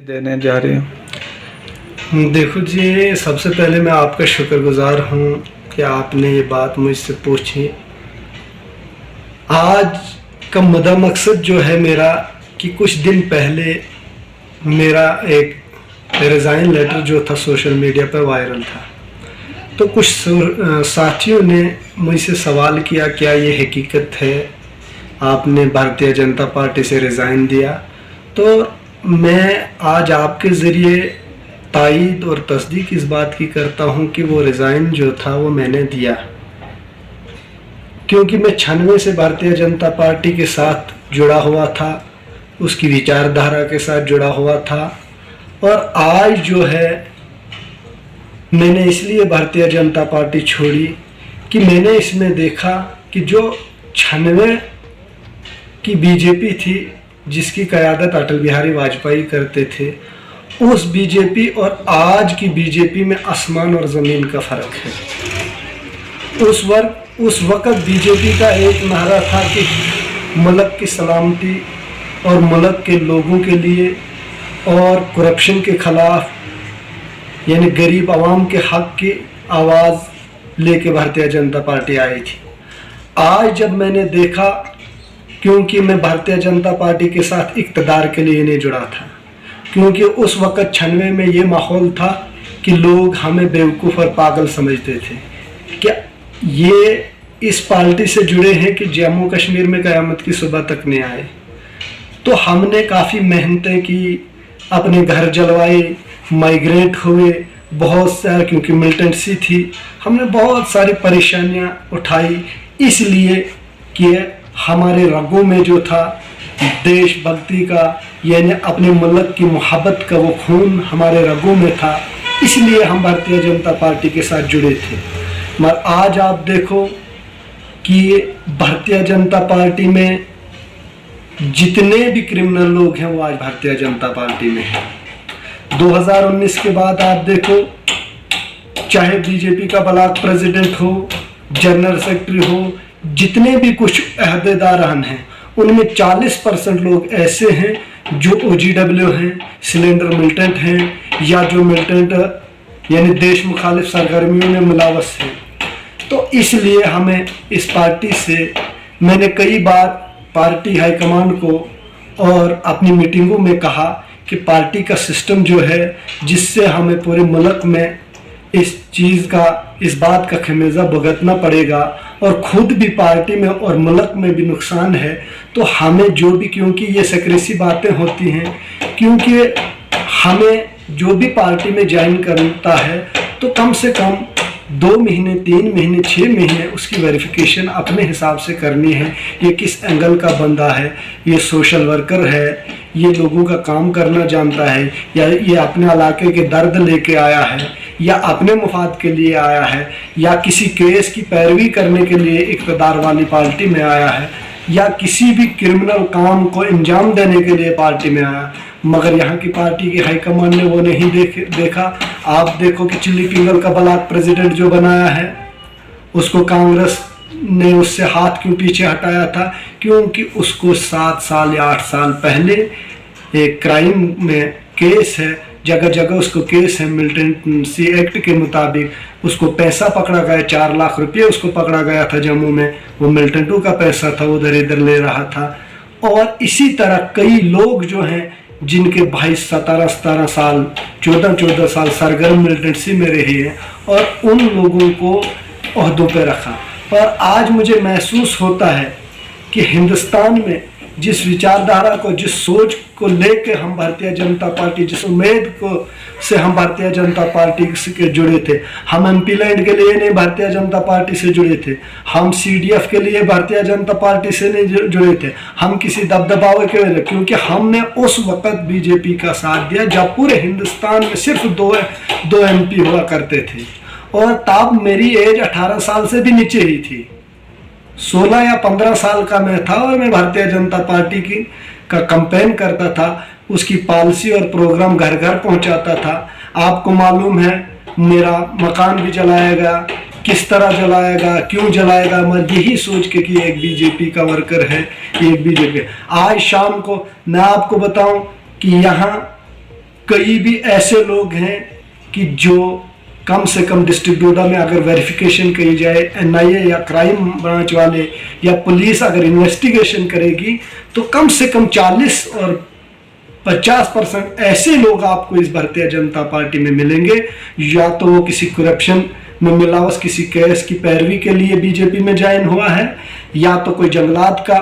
देने जा रहे हैं। देखो जी, सबसे पहले मैं आपका शुक्रगुजार हूँ कि आपने ये बात मुझसे पूछी। आज का मुद्दा मकसद जो है मेरा कि कुछ दिन पहले मेरा एक रिज़ाइन लेटर जो था सोशल मीडिया पर वायरल था, तो कुछ साथियों ने मुझसे सवाल किया क्या ये हकीकत है, आपने भारतीय जनता पार्टी से रिज़ाइन दिया। तो मैं आज आपके ज़रिए तायीद और तस्दीक इस बात की करता हूं कि वो रिज़ाइन जो था वो मैंने दिया, क्योंकि मैं 96 से भारतीय जनता पार्टी के साथ जुड़ा हुआ था, उसकी विचारधारा के साथ जुड़ा हुआ था। और आज जो है मैंने इसलिए भारतीय जनता पार्टी छोड़ी कि मैंने इसमें देखा कि जो 96 की बीजेपी थी जिसकी क़यादत अटल बिहारी वाजपेयी करते थे, उस बीजेपी और आज की बीजेपी में आसमान और ज़मीन का फ़र्क है। उस वक्त बीजेपी का एक नारा था कि मुल्क की सलामती और मुल्क के लोगों के लिए और करप्शन के ख़िलाफ़, यानी गरीब आवाम के हक़ की आवाज़ लेके भारतीय जनता पार्टी आई थी। आज जब मैंने देखा, क्योंकि मैं भारतीय जनता पार्टी के साथ इक़्तिदार के लिए नहीं जुड़ा था, क्योंकि उस वक़्त 96 में ये माहौल था कि लोग हमें बेवकूफ़ और पागल समझते थे कि ये इस पार्टी से जुड़े हैं कि जम्मू कश्मीर में क़यामत की सुबह तक नहीं आए। तो हमने काफ़ी मेहनतें की, अपने घर जलवाए, माइग्रेट हुए बहुत सारे, क्योंकि मिलिटेंसी थी, हमने बहुत सारी परेशानियां उठाई, इसलिए कि हमारे रगों में जो था देशभक्ति का, यानी अपने मुल्क की मोहब्बत का वो खून हमारे रगों में था, इसलिए हम भारतीय जनता पार्टी के साथ जुड़े थे। मगर आज आप देखो कि भारतीय जनता पार्टी में जितने भी क्रिमिनल लोग हैं वो आज भारतीय जनता पार्टी में हैं। 2019 के बाद आप देखो, चाहे बीजेपी का ब्लॉक प्रेसिडेंट हो, जनरल सेक्रेटरी हो, जितने भी कुछ अहदेदारान हैं, उनमें 40% लोग ऐसे हैं जो OGW हैं, सिलेंडर मिलिटेंट हैं, या जो मिलिटेंट यानी देश मुखालिफ सरगर्मियों में मुलव्वस हैं। तो इसलिए हमें इस पार्टी से, मैंने कई बार पार्टी हाईकमान को और अपनी मीटिंगों में कहा कि पार्टी का सिस्टम जो है, जिससे हमें पूरे मुल्क में इस बात का खमियाजा भुगतना पड़ेगा और खुद भी पार्टी में और मुल्क में भी नुकसान है, तो हमें जो भी, क्योंकि ये सेक्रेसी बातें होती हैं, क्योंकि हमें जो भी पार्टी में ज्वाइन करता है तो कम से कम 2 महीने, 3 महीने, 6 महीने उसकी वेरिफिकेशन अपने हिसाब से करनी है। ये किस एंगल का बंदा है, ये सोशल वर्कर है, ये लोगों का काम करना जानता है, या ये अपने इलाके के दर्द लेके आया है, या अपने मुफाद के लिए आया है, या किसी केस की पैरवी करने के लिए इक़्तिदार वाली पार्टी में आया है, या किसी भी क्रिमिनल काम को अंजाम देने के लिए पार्टी में आया। मगर यहाँ की पार्टी की हाईकमान ने वो नहीं देखा। आप देखो कि चिल्ली पिंगल का ब्लॉक प्रेसिडेंट जो बनाया है, उसको कांग्रेस ने उससे हाथ क्यों पीछे हटाया था? क्योंकि उसको 7 साल या 8 साल पहले एक क्राइम में केस है, जगह जगह उसको केस है, मिलिटेंसी एक्ट के मुताबिक उसको पैसा पकड़ा गया, 4 लाख रुपये उसको पकड़ा गया था जम्मू में, वो मिलिटेंटों का पैसा था, उधर इधर ले रहा था। और इसी तरह कई लोग जो हैं जिनके भाई 17 साल 14 साल सरगर्म मिलिटेंसी में रहे हैं, और उन लोगों को ओहदों पे रखा। पर आज मुझे महसूस होता है कि हिंदुस्तान में जिस विचारधारा को, जिस सोच को लेके हम भारतीय जनता पार्टी, जिस उम्मीद को से हम भारतीय जनता पार्टी से जुड़े थे, हम MP लैंड के लिए नहीं भारतीय जनता पार्टी से जुड़े थे, हम CDF के लिए भारतीय जनता पार्टी से नहीं जुड़े थे, हम किसी दबदबावे के लिए, क्योंकि हमने उस वक़्त बीजेपी का साथ दिया जब पूरे हिंदुस्तान में सिर्फ दो MP हुआ करते थे, और तब मेरी एज 18 साल से भी नीचे ही थी। 16 या 15 साल का मैं था और मैं भारतीय जनता पार्टी का कैंपेन करता था, उसकी पॉलिसी और प्रोग्राम घर घर पहुंचाता था। आपको मालूम है मेरा मकान भी जलाया गया, किस तरह जलाएगा, क्यों जलाएगा, मैं यही सोच के कि एक बीजेपी का वर्कर है, एक बीजेपी। आज शाम को मैं आपको बताऊं कि यहाँ कई भी ऐसे लोग हैं कि जो कम से कम डिस्ट्रिक्ट डोडा में अगर वेरिफिकेशन की जाए, एनआईए या क्राइम ब्रांच वाले या पुलिस अगर इन्वेस्टिगेशन करेगी, तो कम से कम 40 और 50% ऐसे लोग आपको इस भारतीय जनता पार्टी में मिलेंगे, या तो वो किसी करप्शन में मिलावस किसी केस की पैरवी के लिए बीजेपी में ज्वाइन हुआ है, या तो कोई जंगलात का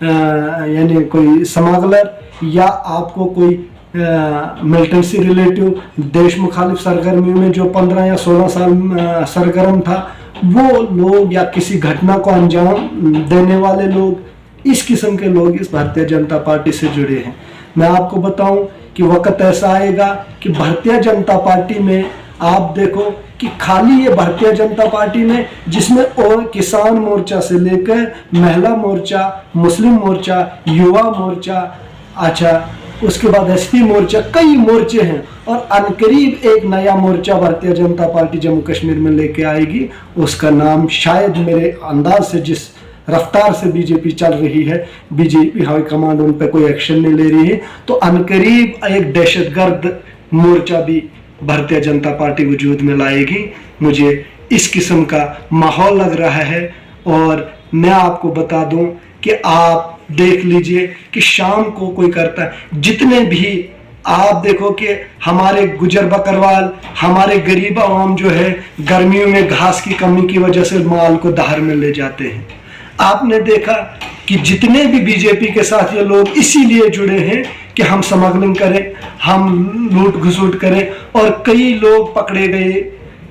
यानी कोई स्मगलर, या आपको कोई मिलिटेंसी रिलेटिव देश मुखालिफ सरगर्मी में जो 15 या 16 साल सरगर्म था, वो लोग, या किसी घटना को अंजाम देने वाले लोग, इस किस्म के लोग इस भारतीय जनता पार्टी से जुड़े हैं। मैं आपको बताऊं कि वक्त ऐसा आएगा कि भारतीय जनता पार्टी में आप देखो कि खाली ये भारतीय जनता पार्टी में, जिसमें और किसान मोर्चा से लेकर महिला मोर्चा, मुस्लिम मोर्चा, युवा मोर्चा, अच्छा उसके बाद एसपी मोर्चा, कई मोर्चे हैं, और अनकरीब एक नया मोर्चा भारतीय जनता पार्टी जम्मू कश्मीर में लेके आएगी। उसका नाम शायद, मेरे अंदाज से जिस रफ्तार से बीजेपी चल रही है, बीजेपी हाई कमांड उन पर कोई एक्शन नहीं ले रही है, तो अनकरीब एक दहशतगर्द मोर्चा भी भारतीय जनता पार्टी वजूद में लाएगी। मुझे इस किस्म का माहौल लग रहा है। और मैं आपको बता दूं कि आप देख लीजिए कि शाम को कोई करता है, जितने भी आप देखो कि हमारे गुजर बकरवाल, हमारे गरीब आवाम जो है गर्मियों में घास की कमी की वजह से माल को दाहर में ले जाते हैं। आपने देखा कि जितने भी बीजेपी के साथ ये लोग इसीलिए जुड़े हैं कि हम स्मगलिंग करें, हम लूट घुसूट करें, और कई लोग पकड़े गए,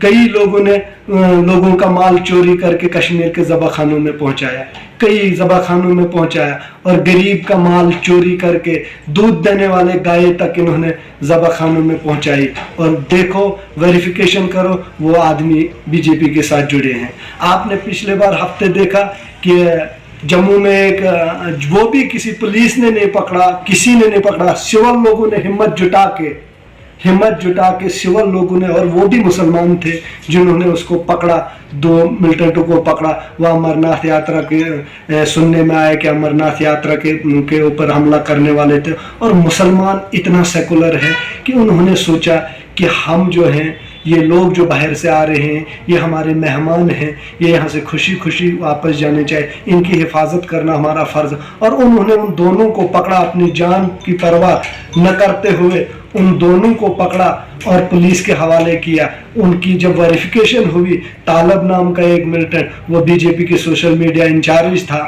कई लोगों ने लोगों का माल चोरी करके कश्मीर के ज़बाखानों में पहुंचाया, कई ज़बाखानों में पहुंचाया, और गरीब का माल चोरी करके दूध देने वाले गाय तक इन्होंने ज़बाखानों में पहुंचाई। और देखो, वेरिफिकेशन करो, वो आदमी बीजेपी के साथ जुड़े हैं। आपने पिछले बार हफ्ते देखा कि जम्मू में एक, वो भी किसी पुलिस ने नहीं पकड़ा, किसी ने नहीं पकड़ा, सिविल लोगों ने हिम्मत जुटा के सिविल लोगों ने, और वो भी मुसलमान थे, जिन्होंने उसको पकड़ा, 2 मिलिटेंटों को पकड़ा। वह अमरनाथ यात्रा के सुनने में आया कि अमरनाथ यात्रा के ऊपर हमला करने वाले थे, और मुसलमान इतना सेकुलर है कि उन्होंने सोचा कि हम जो हैं, ये लोग जो बाहर से आ रहे हैं, ये हमारे मेहमान हैं, ये यहाँ से खुशी खुशी वापस जाने चाहिए, इनकी हिफाजत करना हमारा फ़र्ज़। और उन्होंने उन दोनों को पकड़ा, अपनी जान की परवाह न करते हुए उन दोनों को पकड़ा और पुलिस के हवाले किया। उनकी जब वेरिफिकेशन हुई, तालब नाम का एक मिलिटेंट, वो बीजेपी के सोशल मीडिया इंचार्ज था।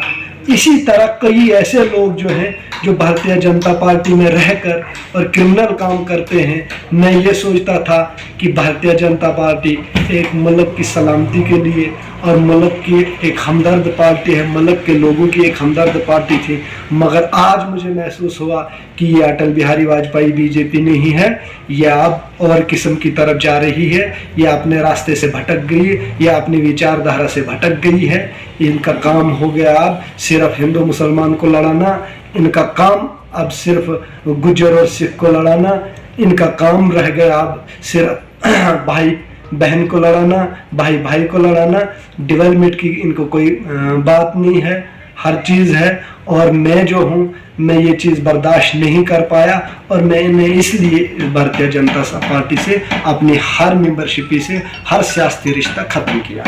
इसी तरह कई ऐसे लोग जो हैं, जो भारतीय जनता पार्टी में रहकर और क्रिमिनल काम करते हैं। मैं ये सोचता था कि भारतीय जनता पार्टी एक मुल्क की सलामती के लिए और मुल्क की एक हमदर्द पार्टी है, मुल्क के लोगों की एक हमदर्द पार्टी थी, मगर आज मुझे महसूस हुआ कि ये अटल बिहारी वाजपेयी बीजेपी नहीं है, ये अब और किस्म की तरफ जा रही है, ये अपने रास्ते से भटक गई है, ये अपनी विचारधारा से भटक गई है। इनका काम हो गया अब सिर्फ हिंदू मुसलमान को लड़ाना, इनका काम अब सिर्फ गुज्जर और सिख को लड़ाना, इनका काम रह गया अब सिर्फ भाई बहन को लड़ाना, भाई भाई को लड़ाना। डेवलपमेंट की इनको कोई बात नहीं है, हर चीज़ है। और मैं जो हूँ, मैं ये चीज़ बर्दाश्त नहीं कर पाया, और मैंने इसलिए भारतीय जनता पार्टी से अपनी हर मेंबरशिप से हर सियासी रिश्ता ख़त्म किया।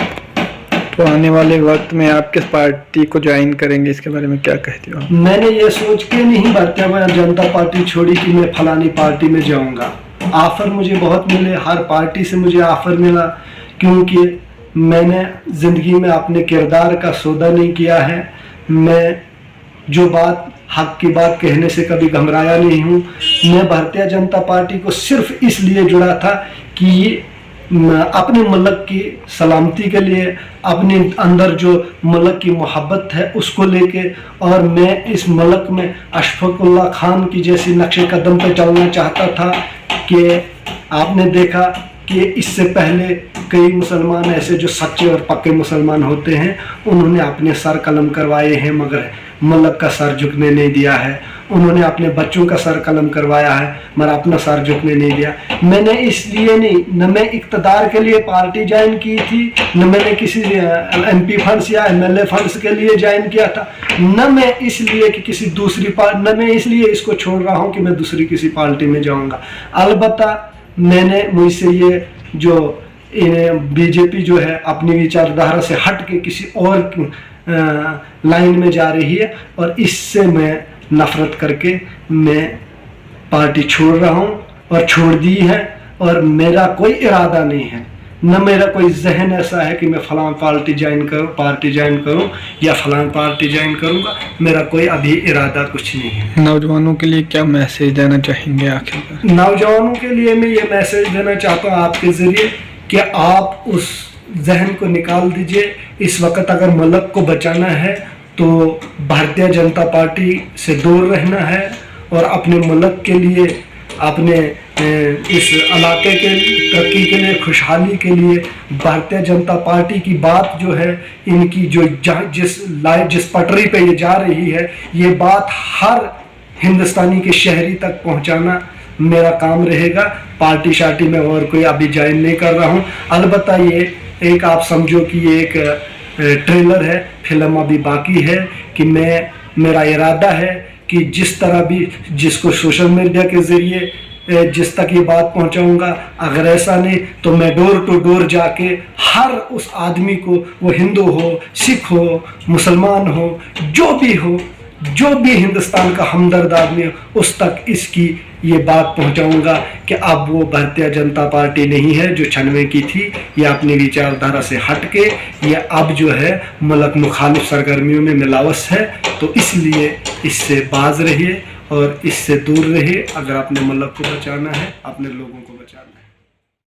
तो आने वाले वक्त में आप किस पार्टी को ज्वाइन करेंगे, इसके बारे में क्या कहते हो? मैंने ये सोच के नहीं भारतीय जनता पार्टी छोड़ी कि मैं फलानी पार्टी में जाऊंगा। ऑफ़र मुझे बहुत मिले, हर पार्टी से मुझे ऑफ़र मिला, क्योंकि मैंने ज़िंदगी में अपने किरदार का सौदा नहीं किया है। मैं जो बात हक की बात कहने से कभी घबराया नहीं हूँ। मैं भारतीय जनता पार्टी को सिर्फ इसलिए जुड़ा था कि अपने मुल्क की सलामती के लिए, अपने अंदर जो मुल्क की मोहब्बत है उसको लेके, और मैं इस मुल्क में अशफाकुल्लाह खान की जैसी नक्शे कदम पे चलना चाहता था। कि आपने देखा कि इससे पहले कई मुसलमान ऐसे जो सच्चे और पक्के मुसलमान होते हैं, उन्होंने अपने सर कलम करवाए हैं, मगर मुल्क का सर झुकने नहीं दिया है। उन्होंने अपने बच्चों का सर कलम करवाया है, मगर अपना सर झुकने नहीं दिया। मैंने इसलिए नहीं, न मैं इक़्तिदार के लिए पार्टी ज्वाइन की थी, न मैंने किसी MP फंड्स या MLA फंड्स के लिए ज्वाइन किया था। न मैं इसलिए कि किसी दूसरी पार्टी, न मैं इसलिए इसको छोड़ रहा हूं कि मैं दूसरी किसी पार्टी में जाऊंगा। अलबत्ता मैंने मुझसे ये जो बीजेपी जो है अपनी विचारधारा से हट के किसी और लाइन में जा रही है और इससे मैं नफरत करके मैं पार्टी छोड़ रहा हूं और छोड़ दी है। और मेरा कोई इरादा नहीं है, न मेरा कोई जहन ऐसा है कि मैं फलां पार्टी ज्वाइन करूं या फलां पार्टी ज्वाइन करूंगा। मेरा कोई अभी इरादा कुछ नहीं है। नौजवानों के लिए क्या मैसेज देना चाहेंगे आखिरकार? नौजवानों के लिए मैं ये मैसेज देना चाहता हूँ आपके ज़रिए कि आप उस जहन को निकाल दीजिए। इस वक्त अगर मुल्क को बचाना है तो भारतीय जनता पार्टी से दूर रहना है और अपने मुल्क के लिए, अपने इस इलाके के तरक्की के लिए, खुशहाली के लिए भारतीय जनता पार्टी की बात जो है, इनकी जो जिस पटरी पे ये जा रही है, ये बात हर हिंदुस्तानी के शहरी तक पहुंचाना मेरा काम रहेगा। पार्टी शार्टी में और कोई अभी ज्वाइन नहीं कर रहा हूं। अलबत्ता ये एक आप समझो कि ये एक ट्रेलर है, फिल्म अभी बाकी है कि मेरा इरादा है कि जिस तरह भी जिसको सोशल मीडिया के ज़रिए जिस तक ये बात पहुंचाऊंगा, अगर ऐसा नहीं तो मैं डोर टू डोर जाके हर उस आदमी को, वो हिंदू हो, सिख हो, मुसलमान हो, जो भी हिंदुस्तान का हमदर्द आदमी हो, उस तक इसकी ये बात पहुंचाऊंगा कि अब वो भारतीय जनता पार्टी नहीं है जो 96 की थी। ये अपनी विचारधारा से हट के ये अब जो है मुल्क मुखालिफ सरगर्मियों में मिलावस है। तो इसलिए इससे बाज रहिए और इससे दूर रहिए अगर अपने मुल्क को बचाना है, अपने लोगों को बचाना है।